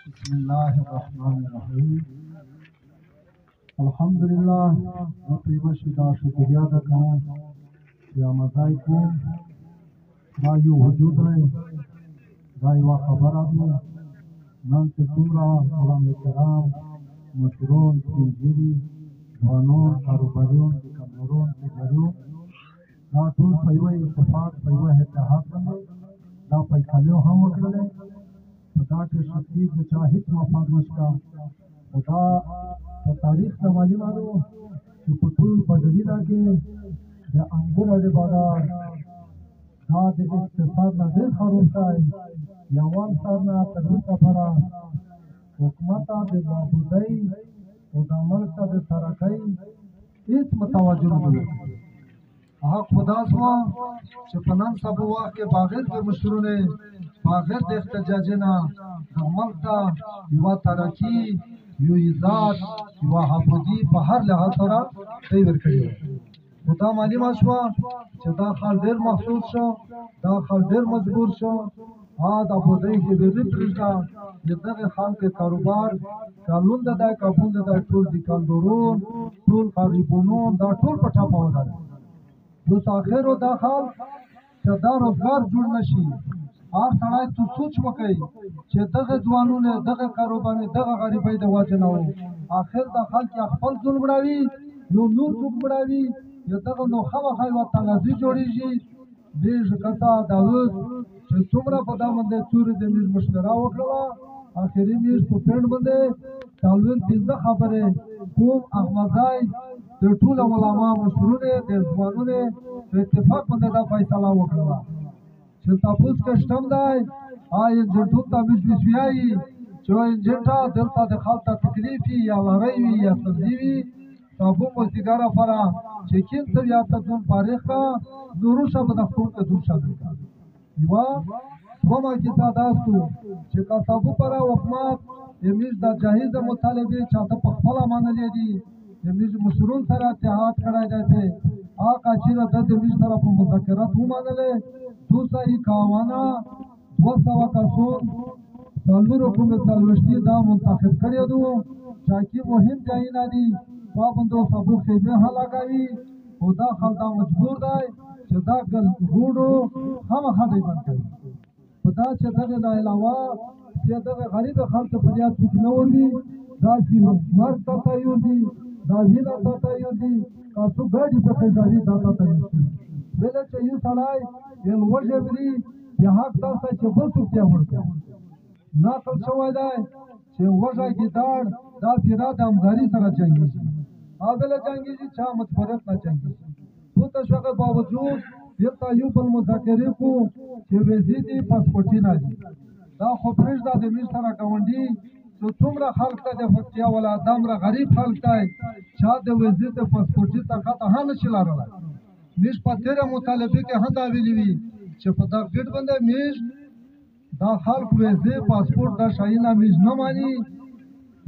بسم الله الرحمن الرحیم. الحمدلله نو پریمشی دا شکریہ دا کوم چې آمدای کوم دا یو وجود دی دا یوه خبره ده نن چې څومره علما کرام مشرون سپینږیري ځوانان کاروباریان دوکانداران تجاران دا ټول په یوه اتفاق په یوه اتحاد باندې دا فیصلې هم وکړلې په دا کې شخصي د چا هېڅ مفاد نشته خو دا په تاریخ ته معلومه ده چې په ټول بدرینه کې د انګورو د بازار دا د اقتصاد نه ډېر خراب دی یوال سر نه تر وروسته پورې حکومت ته د نابودۍ او د ملک ته د ترقۍ هېڅ متوجه نه دي حق خدا شوه چې په نن سبا وخت کې بغیر د مشرونه بغیر د احتجاج نه د ملک ته یوه ترقي یو عزت یوه حفظي په هر لحاظ سره دی ورکړی خو دا معلومه شوه چې دا خلک ډېر محسوس شو دا خلک ډېر مجبور شو د ابودۍ کې بېرې پرېږده د دغې خلکو کاروبار که لونده دی که بونده دی ټول دوکانداران ټول غریبانان دا ټول په ټپه ودرېدل اوس اخر دا خلک چې دا روزګار جوړ نه شي هر سړی تو سوچ وکړي چې دغه ځوانونه دغه کاروبارونه دغه غریبۍ د وجې نه وو اخر دا خلک یا خپل ځون مړوي یو نور څوک مړوي یا دغه نو خامخا یوه تنازي جوړېږي دېرش کسه دا اوس چې څومره په دا باندې تورې د میز مشوره وکړله اخري میز په پینډ باندې څلور پنځه خبرې کوم احمدزی د ټولو علما مشرونه د ځوانونه په اتفاق باندې دا فیصله وکړله چې تاسو کې شتم دی انجنټو ته ویایي چې انجنټا دلته د خلکو تکلیف یا لړۍ وي یا سبزي وي تاسو مو سیګاره فرا چې کینته یا تاسو فارغ کا نورو شب د خپل ته دور شامل کا یوا کومه کې تاسو چې تاسو پر حکومت یمیز د جاهز مطالبه چاته په خپل منلې دي یمیز مشرون سره اتحاد کړای دی آقا چې د یمیز سره په مذاکرات ومنلې 251 200 کسون څلورو کومه څلوشتي دا منتخب کړی دو چې مهم ځایونه دي پابندو سبو خیمه هلاګوي او دا خلک مجبور دی چې دا ګل روډو هم خدای بند کړي په دا چې دغه د علاوه چې دغه غریب خلکو په یاد څوک نه وروي دا چې مرګ ته تیار دي دا وینا ته تیار دي تاسو ګاډي په خزاري دا ته تیار دي بل چې یو سړی یو وژبري یا حق تاسو چې بل څوک یې ورته ناقل شوی دی چې وژه ګیدار دا پیرا د امداري سره جنګیږي بل جنګیږي چا مجبوریت نه جنګیږي خو تشویق باوجود یلته یو بل مذاکرې کو چې وزیدي پاسپورټي نه دي دا خو پرېږده د میر سره ګاونډي چې څومره خلک ته د فقیا ولا دمره غریب خلک دی چا د وزید د پاسپورټي طاقت هم نشي لرلی میش په تېره مطالبې کې هم دا ویلي وي چې په دغه ګډ باندې میش دا خلک ویزې پاسپورټ دا شایونه میش نه ماني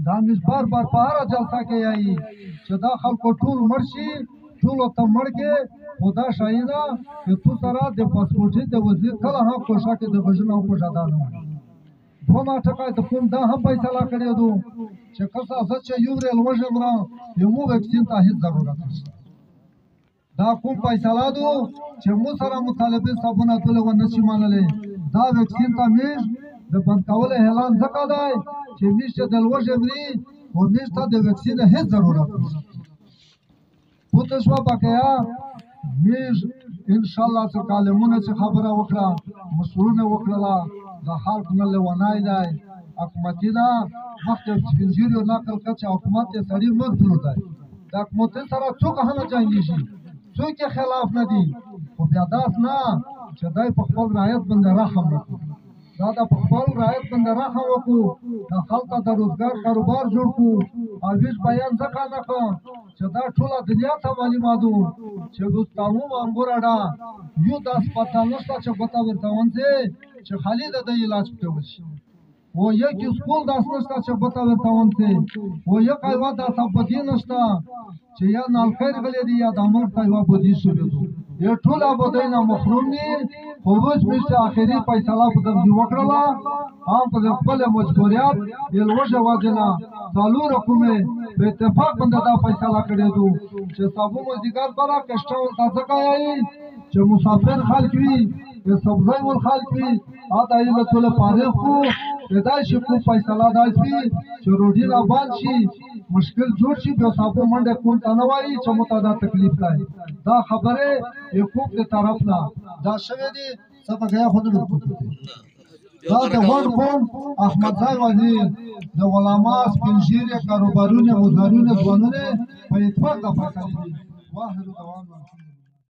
دا میش بار بار په هره جلسه کې یایي چې دا خلکو ټول مړ شي ټولو ته مړ کې خو دا شایونه چې تو سره د پاسپورټي د وزیر کله هم کوښښ کې د غږونه او کوژادا نه ماني دوه ټکای ته کوم دا هم فیصله کړې ده چې کله زه چې یو ریل وژم را یو مو وکسین ته هیڅ ضرورت نشته دا کوم فیصله ده چې مو سره مطالبه صاحبونه ټول و نشي منلې دا وکسین ته میش د بند کول اعلان ځکه دی چې میش د لوژمري او میش ته د وکسین هیڅ ضرورت نشته خو تاسو پکیا میش ان شاء الله څه کلمونه څه خبره وکړه مسؤلونه وکړه د خلک نه لونای دی حکومتي نه وخت سپینځیرو نقل کچ حکومت یې سړي مغفور دی د حکومت سره څوک هم جنګیږي څوک یې خلاف نه دي خو بیا داس نه چې دای په خپل رعایت باندې رحم وکړي دا د خپل رعایت باندې رحم وکړو د خلکو د روزګار کاروبار جوړ کړو او هیڅ بیان ځکه نه کوم چې دا ټوله دنیا ته معلوماتو چې اوس تمام انګوراډا یو د هسپتال نشته چې ګوته ورته ونځي چې خالي د علاج پکې وشي و یک سکول داس نشته چې ګوته ورته ونځي و یک ایوا د سبدي نشته چې یا نالخیر غلي دي یا د عمل ته یو بودی شوی یہ ټول آبادی نه محروم دي خو اوس مشته آخري فیصله په دغه وکړله هم په خپل مجبوریت یلوجه وجنه څلور حکومت په اتفاق باندې دا فیصله کړې دو چې صابو مزدګار برا کشته او تازه کوي چې مسافر خلک وي سبزی ول خلک وي دا یې له ټول فارغ خو دا شي کو فیصله داسي چې روډي را باندې شي مشکل جوړ شي بیا صابو منډه کوم ته نه وایي چې متدا تکلیف دی دا خبره حقوق ته طرف نه دا شوه دي څه په غیا خود دا د وړ قوم احمد ځای وزیر د علما سپینږیري کاروبارونه مزارونه ځوانونه په اتفاق د فیصله دي واحد دوام